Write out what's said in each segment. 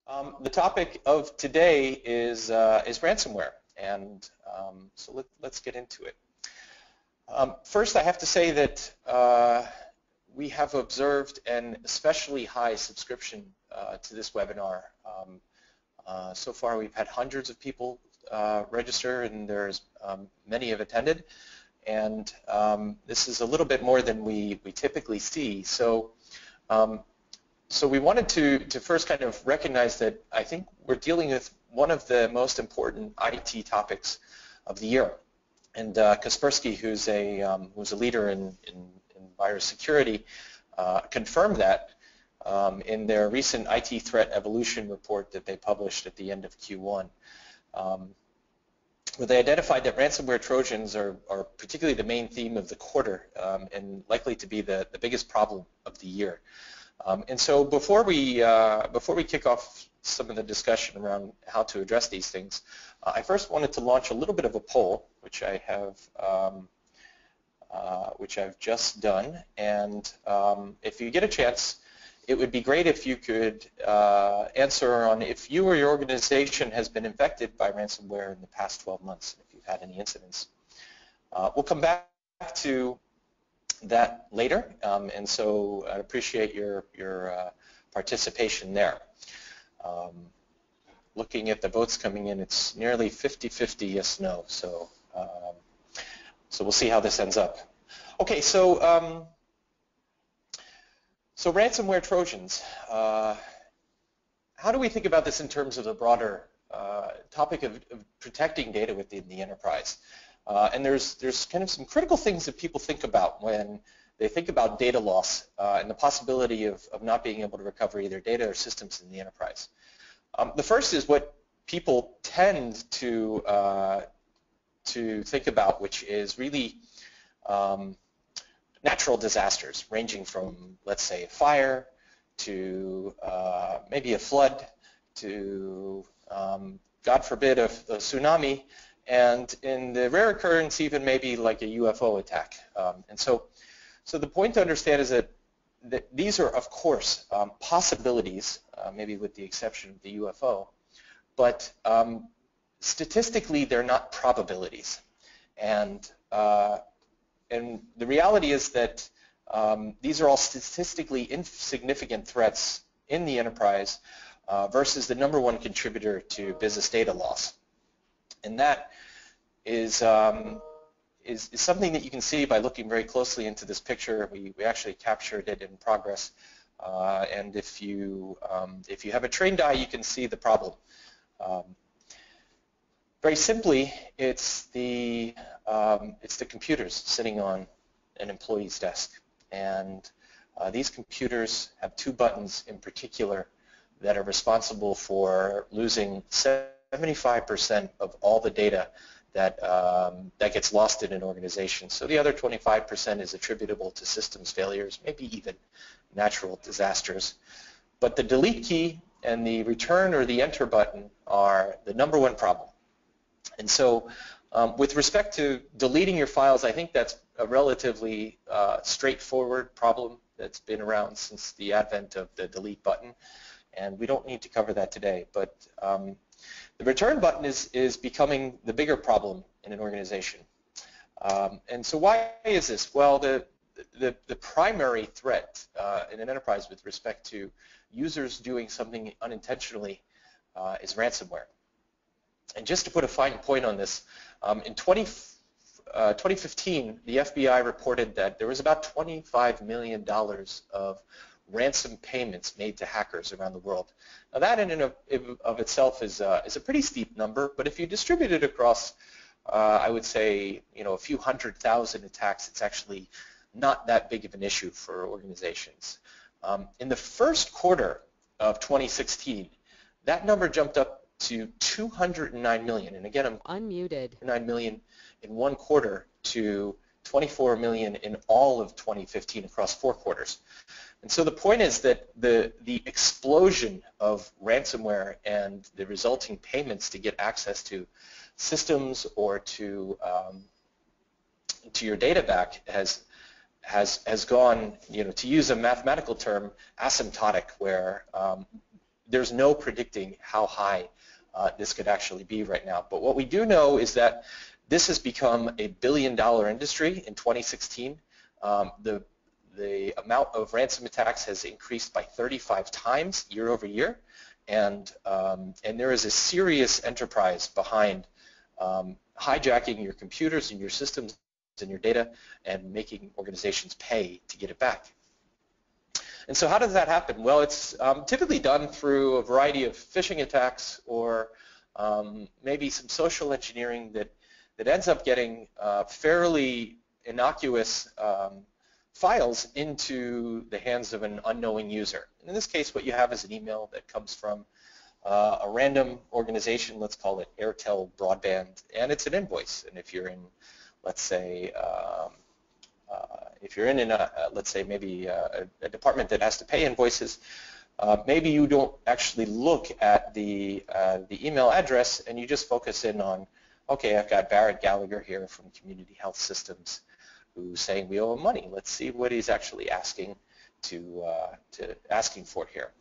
The topic of today is ransomware, and so let's get into it. First, I have to say that we have observed an especially high subscription to this webinar. So far, we've had hundreds of people register, and there's many have attended, and this is a little bit more than we typically see. So we wanted to first kind of recognize that I think we're dealing with one of the most important IT topics of the year. And Kaspersky, who's a leader in virus security, confirmed that in their recent IT threat evolution report that they published at the end of Q1. Where they identified that ransomware Trojans are particularly the main theme of the quarter and likely to be the biggest problem of the year. And so before we kick off some of the discussion around how to address these things, I first wanted to launch a little bit of a poll, which I've just done. And if you get a chance, it would be great if you could answer on if you or your organization has been infected by ransomware in the past 12 months, if you've had any incidents. We'll come back to that later, and so I appreciate your participation there. Looking at the votes coming in, it's nearly 50-50 yes, no, so we'll see how this ends up. Okay, so ransomware Trojans. How do we think about this in terms of the broader topic of protecting data within the enterprise? And there's kind of some critical things that people think about when they think about data loss and the possibility of not being able to recover either data or systems in the enterprise. The first is what people tend to think about, which is really natural disasters, ranging from, let's say, a fire to maybe a flood to, God forbid, a tsunami, and in the rare occurrence, even maybe like a UFO attack. And so the point to understand is that these are, of course, possibilities, maybe with the exception of the UFO, but statistically, they're not probabilities. And the reality is that these are all statistically insignificant threats in the enterprise versus the #1 contributor to business data loss. And that is something that you can see by looking very closely into this picture. We actually captured it in progress, and if you have a trained eye, you can see the problem. Very simply, it's the computers sitting on an employee's desk, and these computers have 2 buttons in particular that are responsible for losing 75% of all the data that gets lost in an organization. So the other 25% is attributable to systems failures, maybe even natural disasters. But the delete key and the return or the enter button are the #1 problem. And so with respect to deleting your files, I think that's a relatively straightforward problem that's been around since the advent of the delete button, and we don't need to cover that today. But the return button is becoming the bigger problem in an organization. And so why is this? Well, the primary threat in an enterprise with respect to users doing something unintentionally is ransomware. And just to put a fine point on this, in 2015, the FBI reported that there was about $25 million of ransom payments made to hackers around the world. Now that in and of itself is a pretty steep number, but if you distribute it across, I would say, a few 100,000 attacks, it's actually not that big of an issue for organizations. In the first quarter of 2016, that number jumped up to 209 million, and again, I'm unmuted. 9 million in one quarter to 24 million in all of 2015 across 4 quarters. And so the point is that the explosion of ransomware and the resulting payments to get access to systems or to your data back has gone, to use a mathematical term, asymptotic, where there's no predicting how high this could actually be right now. But what we do know is that this has become a billion-dollar industry in 2016. The amount of ransom attacks has increased by 35 times year over year, and there is a serious enterprise behind hijacking your computers and your systems and your data and making organizations pay to get it back. And so how does that happen? Well, it's typically done through a variety of phishing attacks or maybe some social engineering that ends up getting fairly innocuous files into the hands of an unknowing user. And in this case, what you have is an email that comes from a random organization, let's call it Airtel Broadband, and it's an invoice. And if you're in, let's say, let's say maybe a department that has to pay invoices, maybe you don't actually look at the email address and you just focus in on, okay, I've got Barrett Gallagher here from Community Health Systems who's saying we owe him money. Let's see what he's actually asking for here.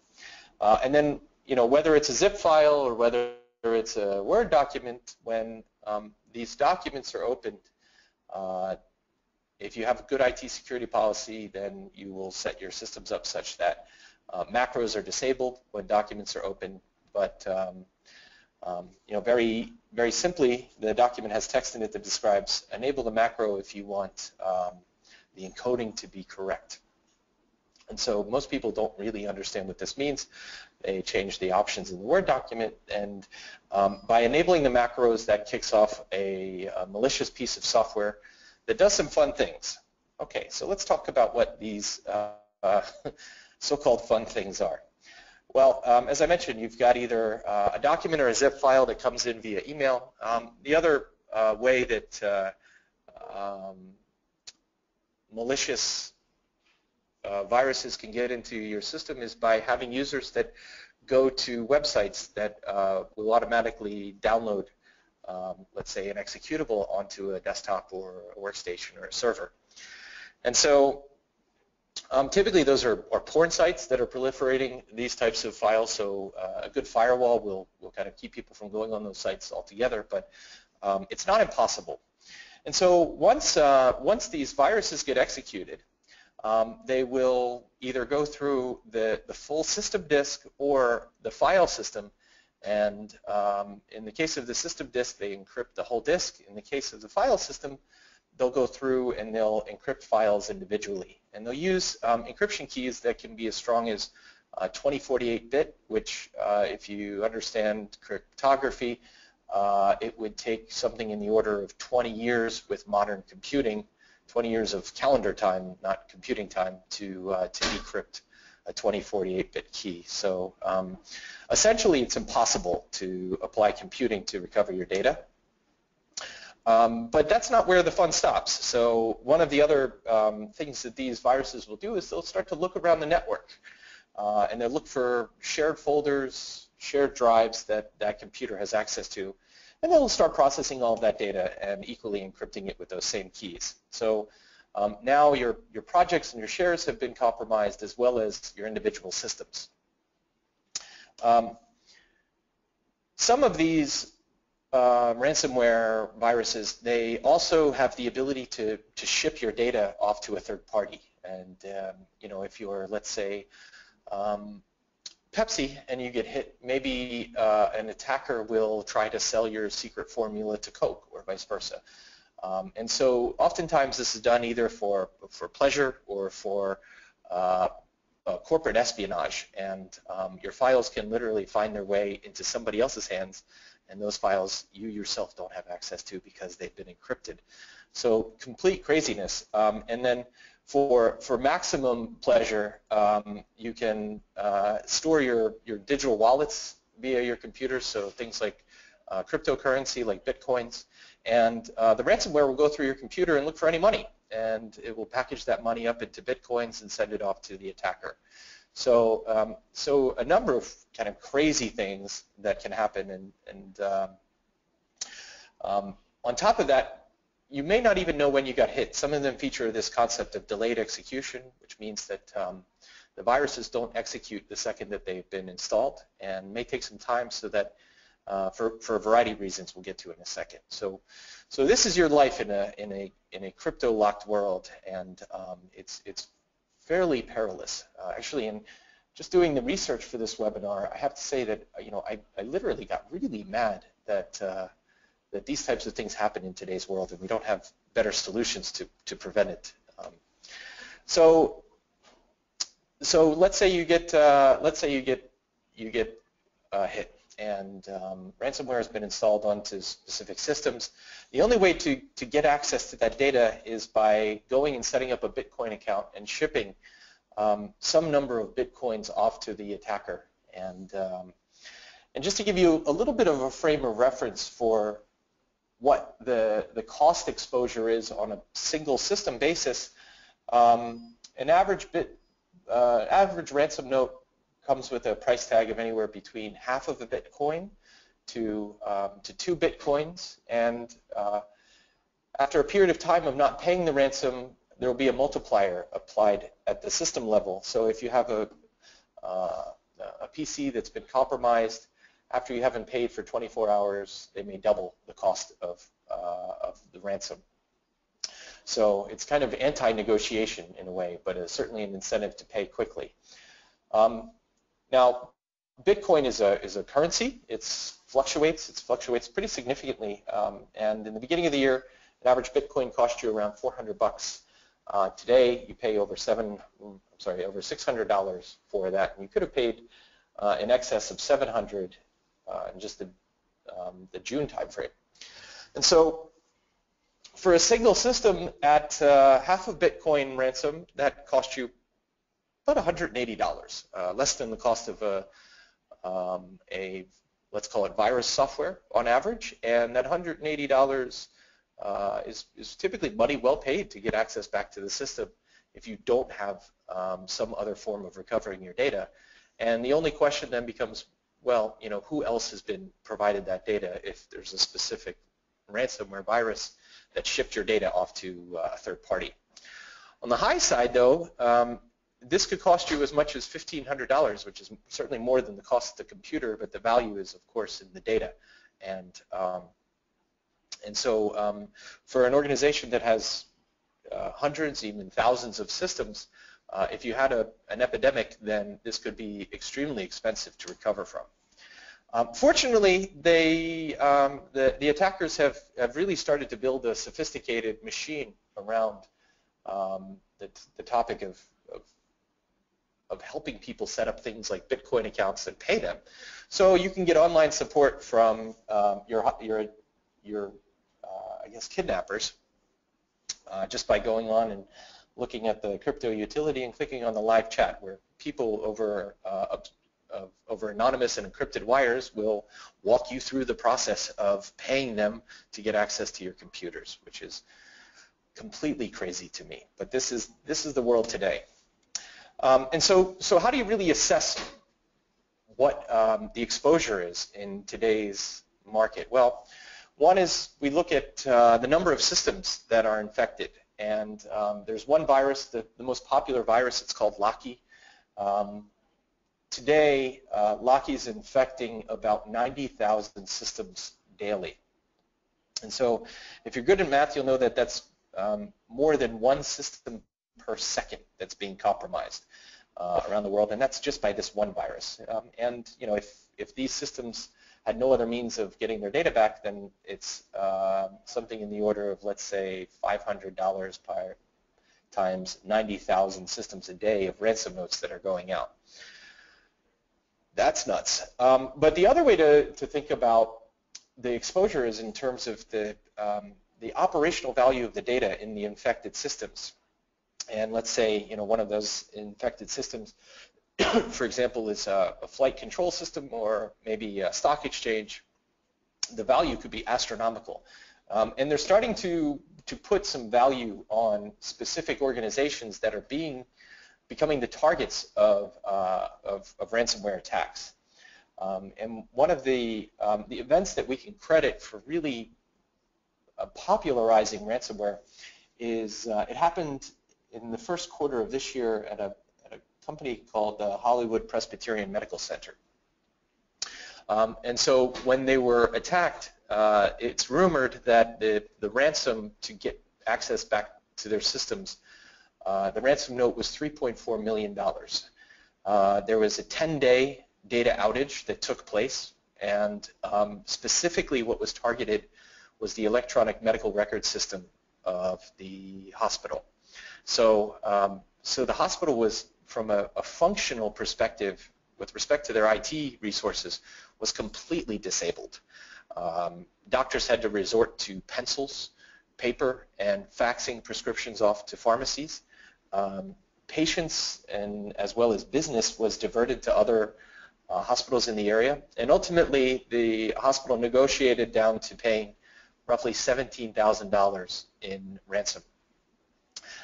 And then, you know, whether it's a zip file or whether it's a Word document, when these documents are opened, if you have a good IT security policy, then you will set your systems up such that macros are disabled when documents are opened. But you know, very simply, the document has text in it that describes enable the macro if you want the encoding to be correct. And so most people don't really understand what this means. They change the options in the Word document, and by enabling the macros, that kicks off a malicious piece of software that does some fun things. Okay, so let's talk about what these so-called fun things are. Well, as I mentioned, you've got either a document or a zip file that comes in via email. The other way that malicious viruses can get into your system is by having users that go to websites that will automatically download, let's say, an executable onto a desktop or a workstation or a server. And so typically those are porn sites that are proliferating these types of files, so a good firewall will kind of keep people from going on those sites altogether, but it's not impossible. And so once these viruses get executed, they will either go through the full system disk or the file system, and in the case of the system disk, they encrypt the whole disk. In the case of the file system, they'll go through and they'll encrypt files individually. And they'll use encryption keys that can be as strong as 2048-bit, which if you understand cryptography, it would take something in the order of 20 years with modern computing, 20 years of calendar time, not computing time, to decrypt a 2048-bit key. So essentially it's impossible to apply computing to recover your data. But that's not where the fun stops. So one of the other things that these viruses will do is they'll start to look around the network. And they'll look for shared folders, shared drives that that computer has access to. And they'll start processing all of that data and equally encrypting it with those same keys. So now your projects and your shares have been compromised, as well as your individual systems. Some of these ransomware viruses, they also have the ability to ship your data off to a third party. And you know, if you're, let's say, Pepsi and you get hit, maybe an attacker will try to sell your secret formula to Coke or vice versa. And so oftentimes this is done either for pleasure or for corporate espionage, and your files can literally find their way into somebody else's hands, and those files you yourself don't have access to because they've been encrypted. So complete craziness. And then for maximum pleasure, you can store your digital wallets via your computer, so things like cryptocurrency like bitcoins, and the ransomware will go through your computer and look for any money, and it will package that money up into bitcoins and send it off to the attacker. So so a number of kind of crazy things that can happen, and on top of that, you may not even know when you got hit. Some of them feature this concept of delayed execution, which means that the viruses don't execute the second that they've been installed, and may take some time, so that for a variety of reasons we'll get to in a second. So this is your life in a crypto locked world, and it's fairly perilous. Actually, in just doing the research for this webinar, I have to say that I literally got really mad that that these types of things happen in today's world, and we don't have better solutions to prevent it. So let's say you get hit, and ransomware has been installed onto specific systems. The only way to get access to that data is by going and setting up a Bitcoin account and shipping some number of Bitcoins off to the attacker. And just to give you a little bit of a frame of reference for what the cost exposure is on a single system basis, an average ransom note comes with a price tag of anywhere between half of a Bitcoin to 2 Bitcoins, and after a period of time of not paying the ransom, there will be a multiplier applied at the system level. So if you have a PC that's been compromised, after you haven't paid for 24 hours, they may double the cost of the ransom. So it's kind of anti-negotiation in a way, but certainly an incentive to pay quickly. Now, Bitcoin is a currency. It fluctuates pretty significantly. And in the beginning of the year, an average Bitcoin cost you around $400. Today, you pay over $600 for that, and you could have paid in excess of $700 in just the June timeframe. And so, for a single system at half of Bitcoin ransom, that costs you about $180, less than the cost of a let's call it virus software on average, and that $180 is typically money well paid to get access back to the system if you don't have some other form of recovering your data. And the only question then becomes, well, who else has been provided that data if there's a specific ransomware virus that shipped your data off to a third party. On the high side, though, this could cost you as much as $1,500, which is certainly more than the cost of the computer, but the value is, of course, in the data. And so for an organization that has hundreds, even thousands of systems, if you had an epidemic, then this could be extremely expensive to recover from. Fortunately, the attackers have really started to build a sophisticated machine around the topic of helping people set up things like Bitcoin accounts and pay them. So you can get online support from your I guess kidnappers just by going on and looking at the crypto utility and clicking on the live chat, where people over anonymous and encrypted wires will walk you through the process of paying them to get access to your computers, which is completely crazy to me. But this is the world today. And so how do you really assess what the exposure is in today's market? Well, one is we look at the number of systems that are infected. And there's one virus, the most popular virus, it's called Locky. Today, Locky is infecting about 90,000 systems daily. And so if you're good at math, you'll know that that's more than one system per second that's being compromised around the world, and that's just by this one virus. And if these systems had no other means of getting their data back, then it's something in the order of, let's say, $500 per times 90,000 systems a day of ransom notes that are going out. That's nuts. But the other way to think about the exposure is in terms of the operational value of the data in the infected systems. And let's say one of those infected systems, for example, is a flight control system or maybe a stock exchange. The value could be astronomical. And they're starting to put some value on specific organizations that are becoming the targets of ransomware attacks. And one of the events that we can credit for really popularizing ransomware is it happened in the first quarter of this year at a company called Hollywood Presbyterian Medical Center. And so when they were attacked, it's rumored that the ransom to get access back to their systems, the ransom note was $3.4 million. There was a 10-day data outage that took place, and specifically what was targeted was the electronic medical record system of the hospital. So, so the hospital was, from a functional perspective, with respect to their IT resources, was completely disabled. Doctors had to resort to pencils, paper, and faxing prescriptions off to pharmacies. Patients, and as well as business, was diverted to other hospitals in the area, and ultimately the hospital negotiated down to paying roughly $17,000 in ransom.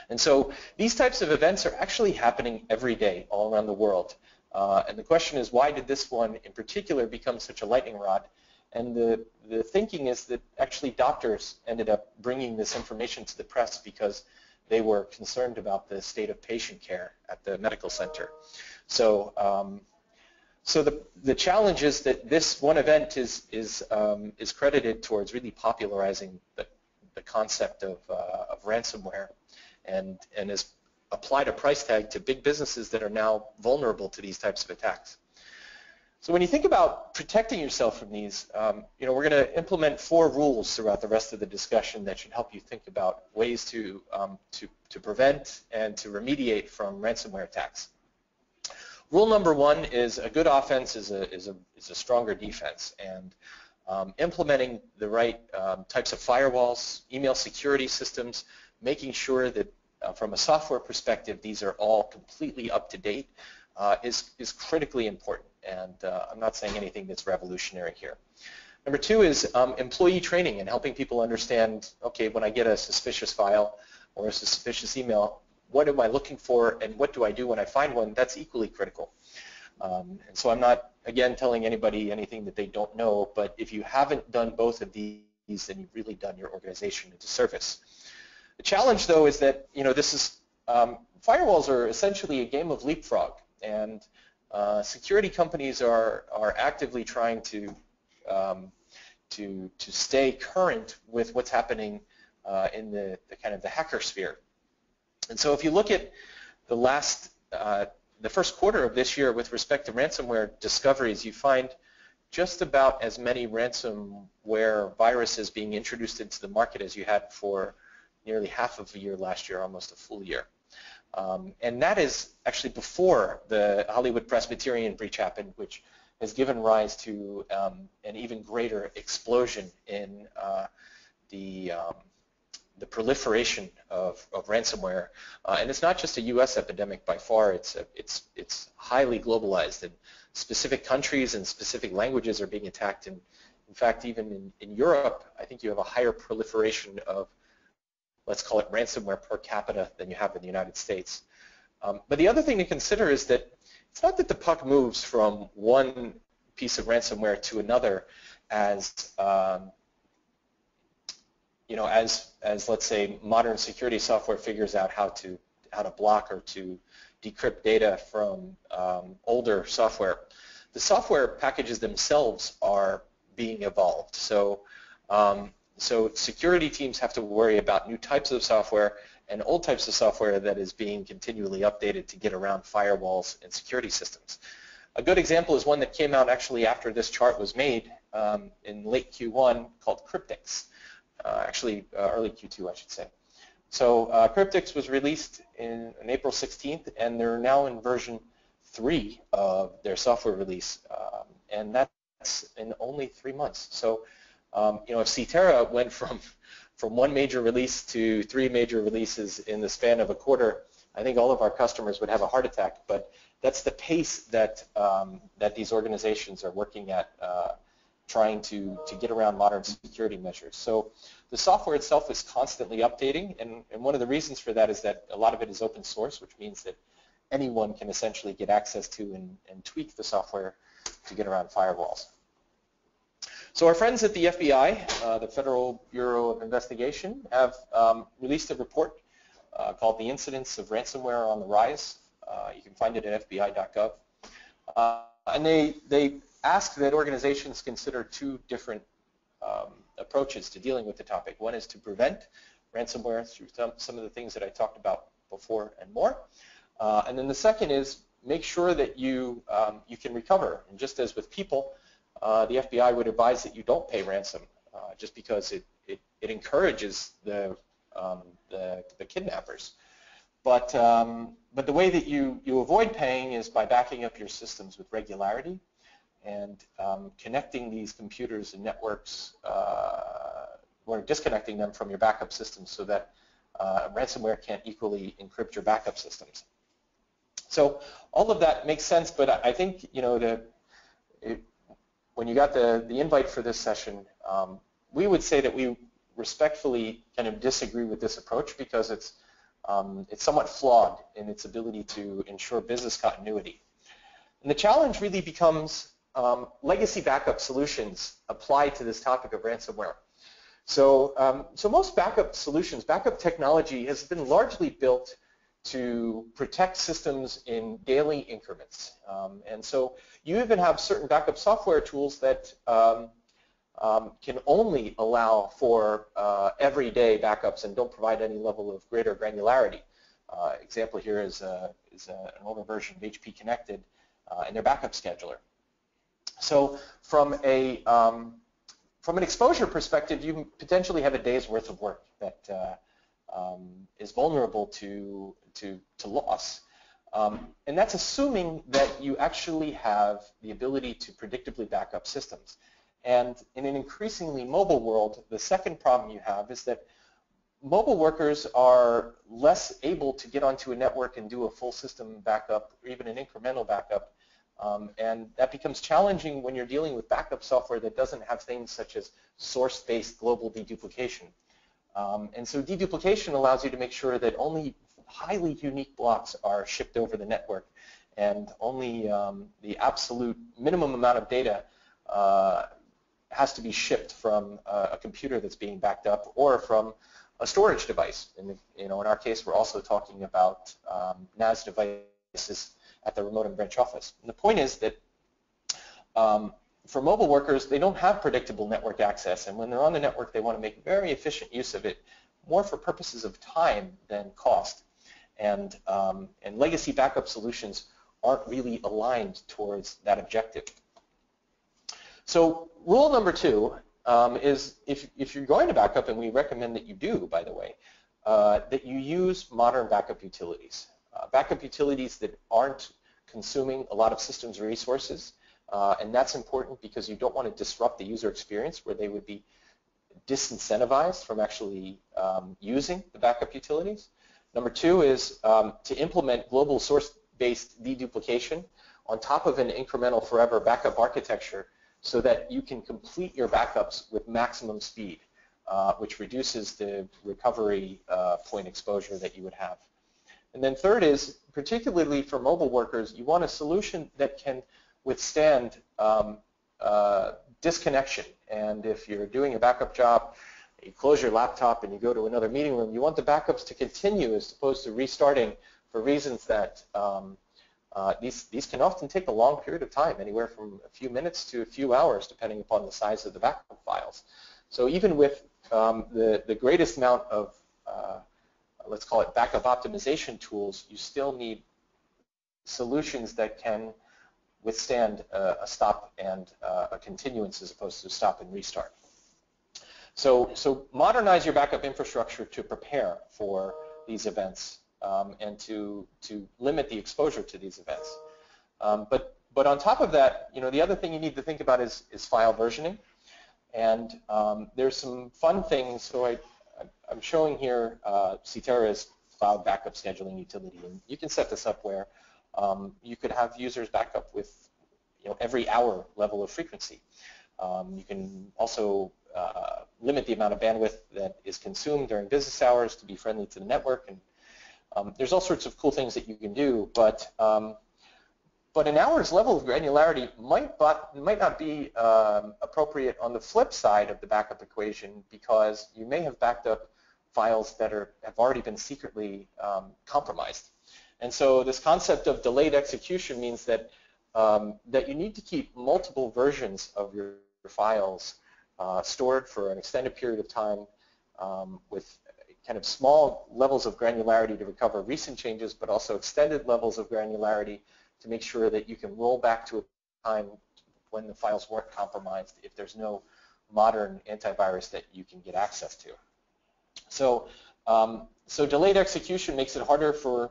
And so these types of events are actually happening every day all around the world. And the question is, why did this one in particular become such a lightning rod? And the thinking is that actually doctors ended up bringing this information to the press because they were concerned about the state of patient care at the medical center. So, so the challenge is that this one event is credited towards really popularizing the concept of ransomware, and has applied a price tag to big businesses that are now vulnerable to these types of attacks. So when you think about protecting yourself from these, you know, we're going to implement 4 rules throughout the rest of the discussion that should help you think about ways to prevent and to remediate from ransomware attacks. Rule number 1 is a good offense is a stronger defense, and implementing the right types of firewalls, email security systems, making sure that from a software perspective these are all completely up to date is critically important, and I'm not saying anything that's revolutionary here. Number 2 is employee training and helping people understand, okay, when I get a suspicious file or a suspicious email, what am I looking for and what do I do when I find one? That's equally critical. And so I'm not, again, telling anybody anything that they don't know, but if you haven't done both of these, then you've really done your organization a disservice. The challenge, though, is that, you know, this is, firewalls are essentially a game of leapfrog, and security companies are actively trying to stay current with what's happening in the kind of the hacker sphere. And so if you look at the first quarter of this year with respect to ransomware discoveries, you find just about as many ransomware viruses being introduced into the market as you had for nearly half of a year last year, almost a full year. And that is actually before the Hollywood Presbyterian breach happened, which has given rise to an even greater explosion in the proliferation of ransomware. And it's not just a U.S. epidemic by far, it's highly globalized, and specific countries and specific languages are being attacked. And in fact, even in Europe, I think you have a higher proliferation of, let's call it ransomware per capita, than you have in the United States. But the other thing to consider is that it's not that the puck moves from one piece of ransomware to another as you know, as let's say modern security software figures out how to block or to decrypt data from older software. The software packages themselves are being evolved. So so security teams have to worry about new types of software and old types of software that is being continually updated to get around firewalls and security systems. A good example is one that came out actually after this chart was made in late Q1, called Cryptix. Actually early Q2, I should say. So Cryptix was released on April 16th, and they're now in version 3 of their software release, and that's in only 3 months. So you know, if Ctera went from one major release to 3 major releases in the span of a quarter, I think all of our customers would have a heart attack. But that's the pace that that these organizations are working at, trying to get around modern security measures. So the software itself is constantly updating, and one of the reasons for that is that a lot of it is open source, which means that anyone can essentially get access to and tweak the software to get around firewalls. So our friends at the FBI, the Federal Bureau of Investigation, have released a report called The Incidence of Ransomware on the Rise. You can find it at FBI.gov. And they ask that organizations consider two different approaches to dealing with the topic. One is to prevent ransomware through some of the things that I talked about before and more. And then the second is make sure that you can recover. And just as with people, the FBI would advise that you don't pay ransom just because it encourages the kidnappers. But the way that you avoid paying is by backing up your systems with regularity and connecting these computers and networks or disconnecting them from your backup systems so that ransomware can't equally encrypt your backup systems. So all of that makes sense, but I think when you got the invite for this session, we would say that we respectfully kind of disagree with this approach because it's somewhat flawed in its ability to ensure business continuity. And the challenge really becomes legacy backup solutions applied to this topic of ransomware. So most backup solutions, backup technology has been largely built to protect systems in daily increments. And so you even have certain backup software tools that can only allow for everyday backups and don't provide any level of greater granularity. Example here is an older version of HP Connected and their backup scheduler. So from an exposure perspective, you potentially have a day's worth of work that is vulnerable to loss. And that's assuming that you actually have the ability to predictably back up systems. And in an increasingly mobile world, the second problem you have is that mobile workers are less able to get onto a network and do a full system backup or even an incremental backup. And that becomes challenging when you're dealing with backup software that doesn't have things such as source-based global deduplication. And so deduplication allows you to make sure that only highly unique blocks are shipped over the network and only the absolute minimum amount of data has to be shipped from a computer that's being backed up or from a storage device. And in our case, we're also talking about NAS devices at the remote and branch office. And the point is that for mobile workers, they don't have predictable network access, and when they're on the network, they want to make very efficient use of it, more for purposes of time than cost. And legacy backup solutions aren't really aligned towards that objective. So rule number 2 is if you're going to backup, and we recommend that you do, by the way, that you use modern backup utilities. Backup utilities that aren't consuming a lot of systems resources, and that's important because you don't want to disrupt the user experience where they would be disincentivized from actually using the backup utilities. Number 2 is to implement global source-based deduplication on top of an incremental forever backup architecture so that you can complete your backups with maximum speed, which reduces the recovery point exposure that you would have. And then third is, particularly for mobile workers, you want a solution that can withstand disconnection. And if you're doing a backup job, you close your laptop and you go to another meeting room, you want the backups to continue as opposed to restarting for reasons that these can often take a long period of time, anywhere from a few minutes to a few hours, depending upon the size of the backup files. So even with the greatest amount of let's call it backup optimization tools, you still need solutions that can withstand a stop and a continuance as opposed to stop and restart. So modernize your backup infrastructure to prepare for these events and to limit the exposure to these events. But on top of that, the other thing you need to think about is file versioning. And there's some fun things. So I'm showing here Ctera's cloud backup scheduling utility, and you can set this up where you could have users back up with every hour level of frequency. You can also limit the amount of bandwidth that is consumed during business hours to be friendly to the network, and there's all sorts of cool things that you can do. But an hour's level of granularity might not be appropriate on the flip side of the backup equation, because you may have backed up files that have already been secretly compromised. And so this concept of delayed execution means that, that you need to keep multiple versions of your files stored for an extended period of time with kind of small levels of granularity to recover recent changes, but also extended levels of granularity to make sure that you can roll back to a time when the files weren't compromised if there's no modern antivirus that you can get access to. So, so delayed execution makes it harder for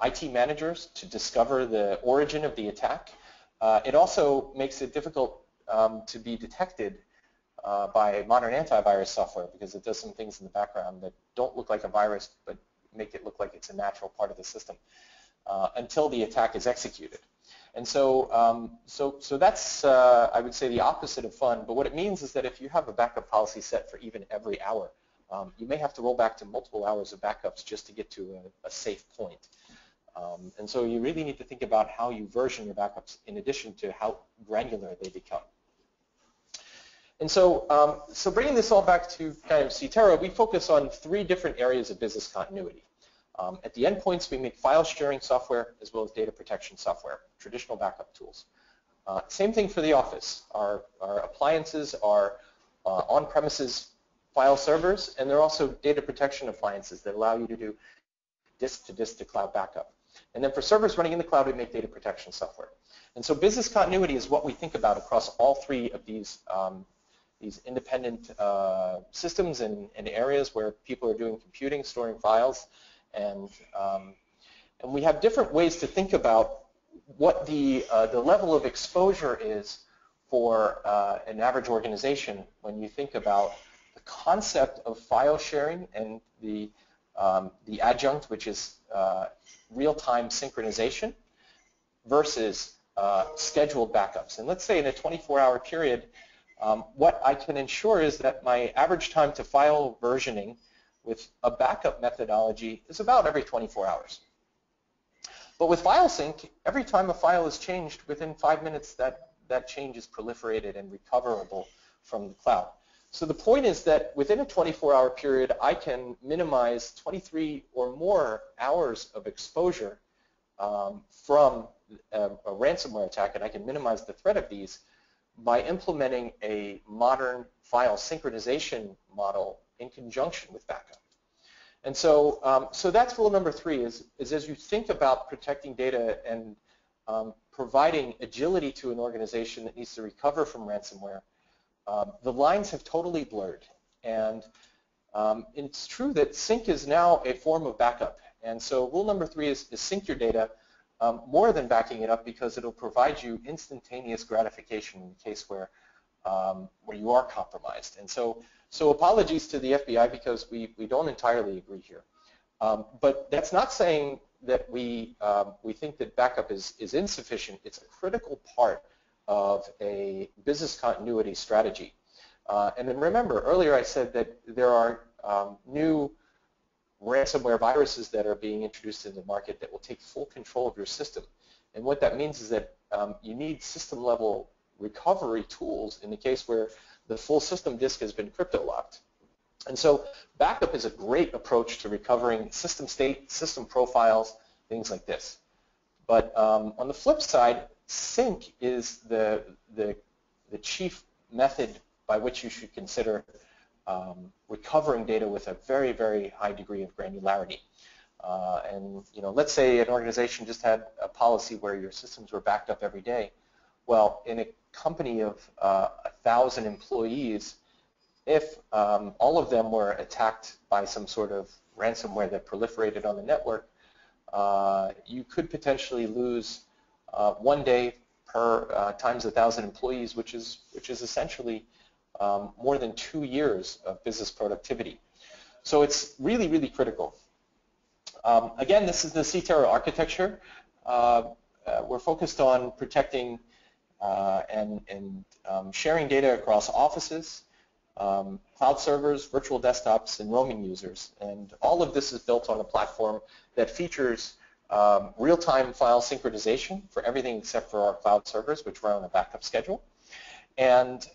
IT managers to discover the origin of the attack. It also makes it difficult to be detected by modern antivirus software because it does some things in the background that don't look like a virus but make it look like it's a natural part of the system until the attack is executed. And so, so that's, I would say, the opposite of fun. But what it means is that if you have a backup policy set for even every hour, you may have to roll back to multiple hours of backups just to get to a safe point. And so you really need to think about how you version your backups in addition to how granular they become. And so, so bringing this all back to kind of Ctera, we focus on 3 different areas of business continuity. At the endpoints, we make file sharing software as well as data protection software, traditional backup tools. Same thing for the office. Our appliances are on-premises file servers, and they're also data protection appliances that allow you to do disk to cloud backup. And then for servers running in the cloud, we make data protection software. And so business continuity is what we think about across all 3 of these independent systems and areas where people are doing computing, storing files, and we have different ways to think about what the level of exposure is for an average organization when you think about the concept of file sharing and the adjunct, which is real-time synchronization, versus scheduled backups. And let's say in a 24-hour period, what I can ensure is that my average time to file versioning with a backup methodology is about every 24 hours. But with file sync, every time a file is changed, within 5 minutes that change is proliferated and recoverable from the cloud. So the point is that within a 24-hour period, I can minimize 23 or more hours of exposure from a ransomware attack, and I can minimize the threat of these by implementing a modern file synchronization model in conjunction with backup. And so, so that's rule number 3, is as you think about protecting data and providing agility to an organization that needs to recover from ransomware, the lines have totally blurred. And it's true that sync is now a form of backup. And so rule number 3 is sync your data more than backing it up, because it'll provide you instantaneous gratification in the case where you are compromised. And so apologies to the FBI because we don't entirely agree here. But that's not saying that we think that backup is insufficient. It's a critical part of a business continuity strategy. And then remember, earlier I said that there are new ransomware viruses that are being introduced in the market that will take full control of your system. And what that means is that you need system-level recovery tools in the case where the full system disk has been crypto-locked. And so backup is a great approach to recovering system state, system profiles, things like this. But on the flip side, sync is the chief method by which you should consider recovering data with a very, very high degree of granularity. And let's say an organization just had a policy where your systems were backed up every day. Well, in a company of 1,000 employees, if all of them were attacked by some sort of ransomware that proliferated on the network, you could potentially lose 1 day per times 1,000 employees, which is essentially more than 2 years of business productivity. So it's really, really critical. Again, this is the Ctera architecture. We're focused on protecting and sharing data across offices, cloud servers, virtual desktops, and roaming users. And all of this is built on a platform that features real-time file synchronization for everything except for our cloud servers, which run on a backup schedule. And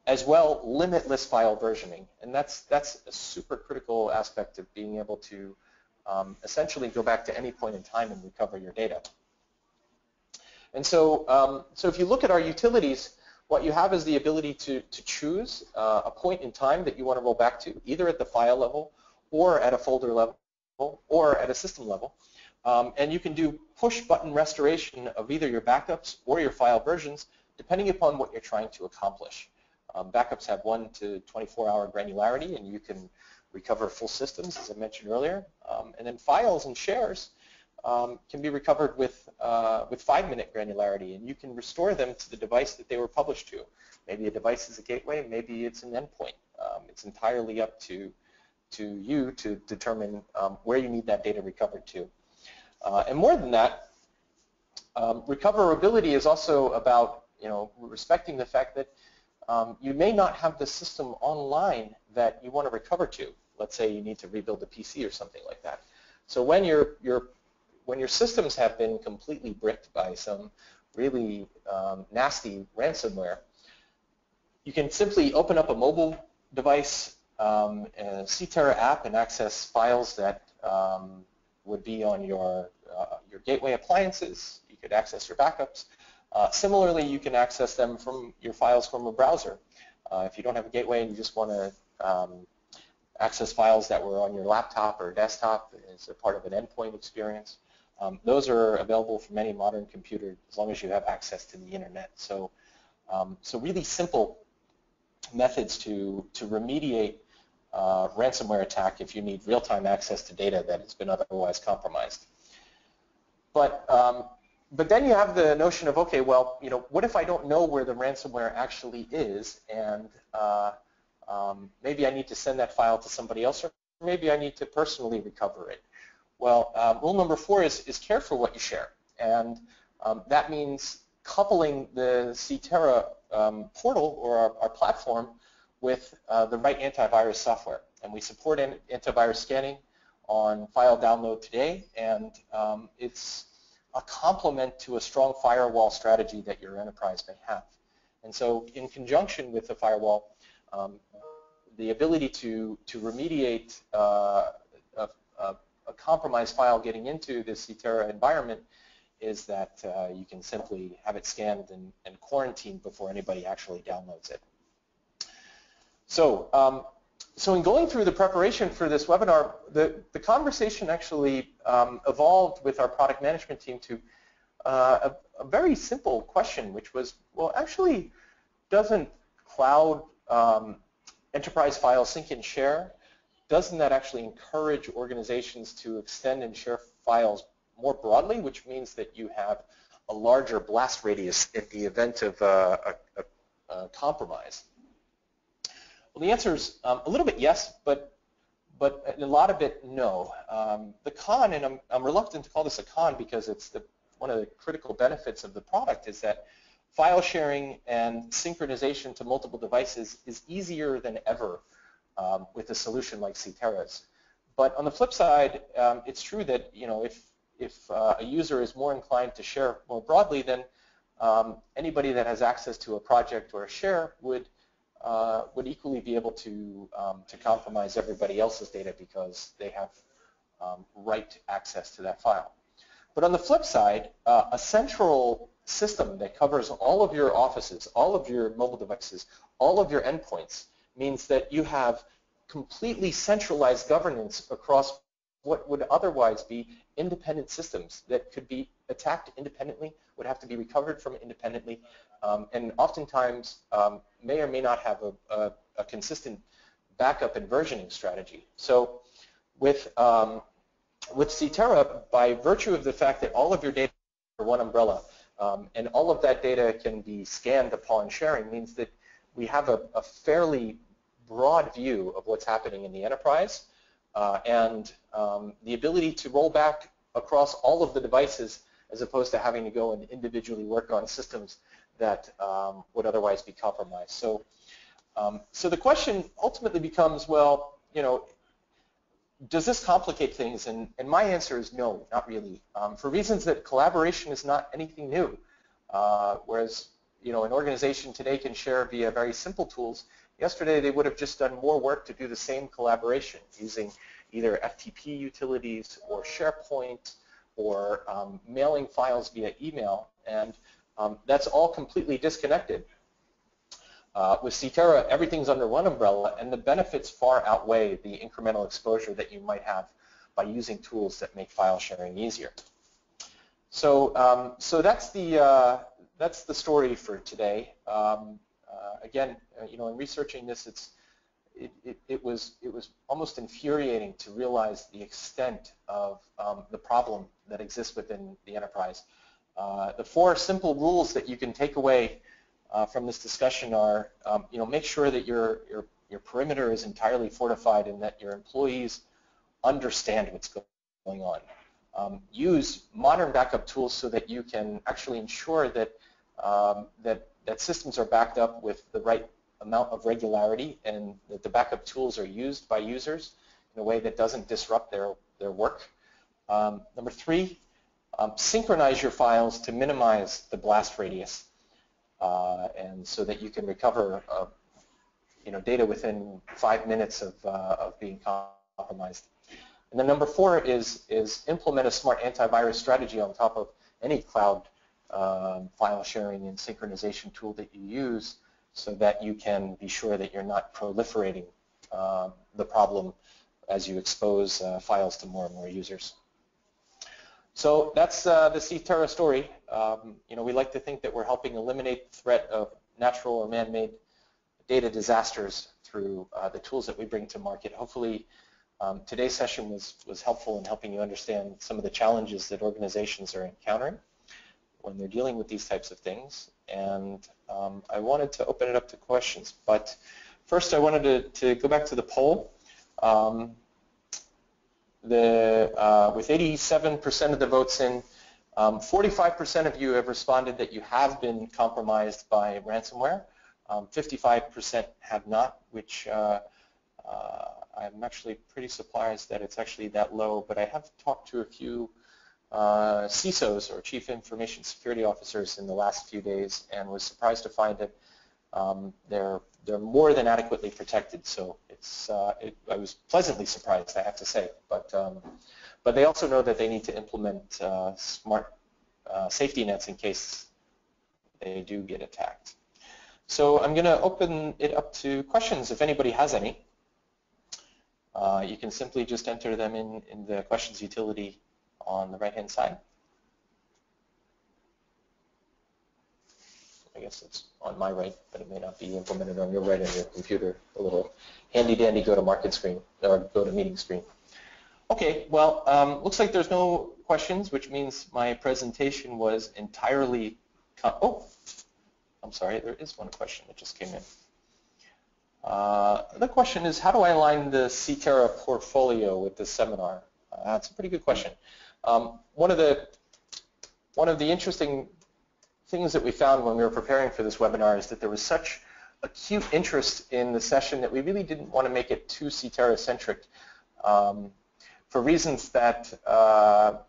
as well, limitless file versioning, and that's a super critical aspect of being able to essentially go back to any point in time and recover your data. And so, so if you look at our utilities, what you have is the ability to choose a point in time that you want to roll back to, either at the file level, or at a folder level, or at a system level. And you can do push-button restoration of either your backups or your file versions, depending upon what you're trying to accomplish. Backups have 1 to 24-hour granularity, and you can recover full systems, as I mentioned earlier. And then files and shares can be recovered with 5-minute granularity, and you can restore them to the device that they were published to. Maybe a device is a gateway, maybe it's an endpoint. It's entirely up to you to determine where you need that data recovered to. And more than that, recoverability is also about respecting the fact that you may not have the system online that you want to recover to. Let's say you need to rebuild a PC or something like that. So when your systems have been completely bricked by some really nasty ransomware, you can simply open up a mobile device, a Ctera app, and access files that would be on your gateway appliances. You could access your backups. Similarly, you can access them from your files from a browser. If you don't have a gateway and you just want to access files that were on your laptop or desktop as a part of an endpoint experience, those are available from any modern computer as long as you have access to the internet. So, so really simple methods to remediate ransomware attack if you need real-time access to data that has been otherwise compromised. But then you have the notion of, okay, well, what if I don't know where the ransomware actually is, and maybe I need to send that file to somebody else, or maybe I need to personally recover it. Well, rule number 4 is care for what you share, and that means coupling the Ctera portal or our platform with the right antivirus software. And we support antivirus scanning on file download today, and it's a complement to a strong firewall strategy that your enterprise may have. And so in conjunction with the firewall, the ability to remediate a compromised file getting into the Ctera environment is that you can simply have it scanned and quarantined before anybody actually downloads it. So, so in going through the preparation for this webinar, the conversation actually evolved with our product management team to a very simple question, which was, well, actually, doesn't cloud enterprise file sync and share, doesn't that actually encourage organizations to extend and share files more broadly, which means that you have a larger blast radius in the event of a compromise? Well, the answer is a little bit yes, but a lot of it no. The con, and I'm reluctant to call this a con because it's one of the critical benefits of the product, is that file sharing and synchronization to multiple devices is easier than ever with a solution like Ctera's. But on the flip side, it's true that if a user is more inclined to share more broadly, then anybody that has access to a project or a share would equally be able to compromise everybody else's data because they have right access to that file. But on the flip side, a central system that covers all of your offices, all of your mobile devices, all of your endpoints means that you have completely centralized governance across what would otherwise be independent systems that could be attacked independently, would have to be recovered from independently, and oftentimes may or may not have a consistent backup and versioning strategy. So with Ctera, by virtue of the fact that all of your data are one umbrella, and all of that data can be scanned upon sharing, means that we have a fairly broad view of what's happening in the enterprise, and the ability to roll back across all of the devices as opposed to having to go and individually work on systems that would otherwise be compromised. So, so the question ultimately becomes, well, does this complicate things? And my answer is no, not really, for reasons that collaboration is not anything new. Whereas an organization today can share via very simple tools. Yesterday, they would have just done more work to do the same collaboration using either FTP utilities or SharePoint or mailing files via email, and that's all completely disconnected. With Ctera, everything's under one umbrella, and the benefits far outweigh the incremental exposure that you might have by using tools that make file sharing easier. So, so that's the story for today. Again, in researching this, it was almost infuriating to realize the extent of the problem that exists within the enterprise. The 4 simple rules that you can take away from this discussion are, make sure that your perimeter is entirely fortified and that your employees understand what's going on. Use modern backup tools so that you can actually ensure that that systems are backed up with the right amount of regularity and that the backup tools are used by users in a way that doesn't disrupt their work. Number 3, synchronize your files to minimize the blast radius, and so that you can recover data within 5 minutes of being compromised. And then number 4 is implement a smart antivirus strategy on top of any cloud file sharing and synchronization tool that you use, so that you can be sure that you're not proliferating the problem as you expose files to more and more users. So that's the Ctera story. We like to think that we're helping eliminate the threat of natural or man-made data disasters through the tools that we bring to market. Hopefully, today's session was helpful in helping you understand some of the challenges that organizations are encountering when they're dealing with these types of things. And I wanted to open it up to questions. But first, I wanted to go back to the poll. With 87% of the votes in, 45% of you have responded that you have been compromised by ransomware. 55% have not, which I'm actually pretty surprised that it's actually that low. But I have talked to a few CISOs, or Chief Information Security Officers, in the last few days, and was surprised to find that they're more than adequately protected. So I was pleasantly surprised, I have to say. But they also know that they need to implement smart safety nets in case they do get attacked. So I'm going to open it up to questions if anybody has any. You can simply just enter them in the questions utility on the right-hand side. I guess it's on my right, but it may not be implemented on your right on your computer, a little handy-dandy go-to-market screen, or go-to-meeting screen. Okay, well, looks like there's no questions, which means my presentation was entirely... Oh, I'm sorry, there is one question that just came in. The question is, how do I align the Ctera portfolio with this seminar? That's a pretty good question. One of the interesting things that we found when we were preparing for this webinar is that there was such acute interest in the session that we really didn't want to make it too Ctera-centric, for reasons that a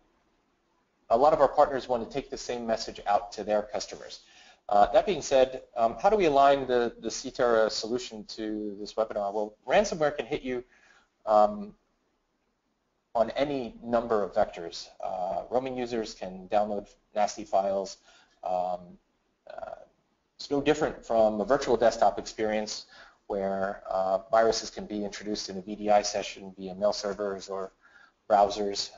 lot of our partners want to take the same message out to their customers. That being said, how do we align the Ctera solution to this webinar? Well, ransomware can hit you on any number of vectors. Roaming users can download nasty files. It's no different from a virtual desktop experience where viruses can be introduced in a VDI session via mail servers or browsers.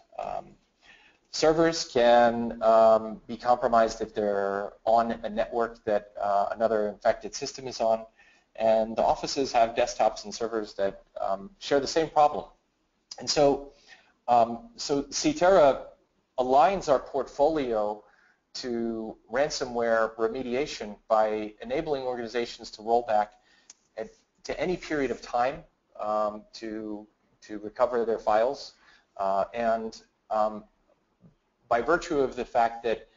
Servers can be compromised if they're on a network that another infected system is on. And the offices have desktops and servers that share the same problem. And so Ctera aligns our portfolio to ransomware remediation by enabling organizations to roll back to any period of time to recover their files. And by virtue of the fact that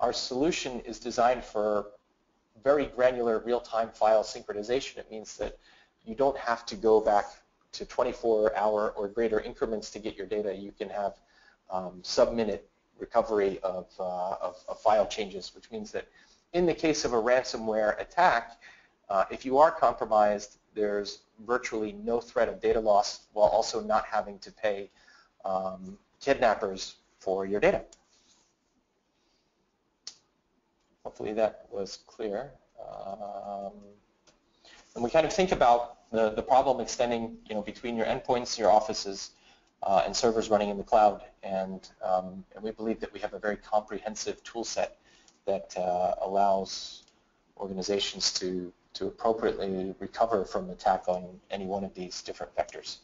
our solution is designed for very granular real-time file synchronization, it means that you don't have to go back to 24-hour or greater increments to get your data. You can have sub-minute recovery of file changes, which means that in the case of a ransomware attack, if you are compromised, there's virtually no threat of data loss while also not having to pay kidnappers for your data. Hopefully that was clear. And we kind of think about the problem extending, between your endpoints, your offices, and servers running in the cloud. And we believe that we have a very comprehensive tool set that allows organizations to appropriately recover from attack on any one of these different vectors.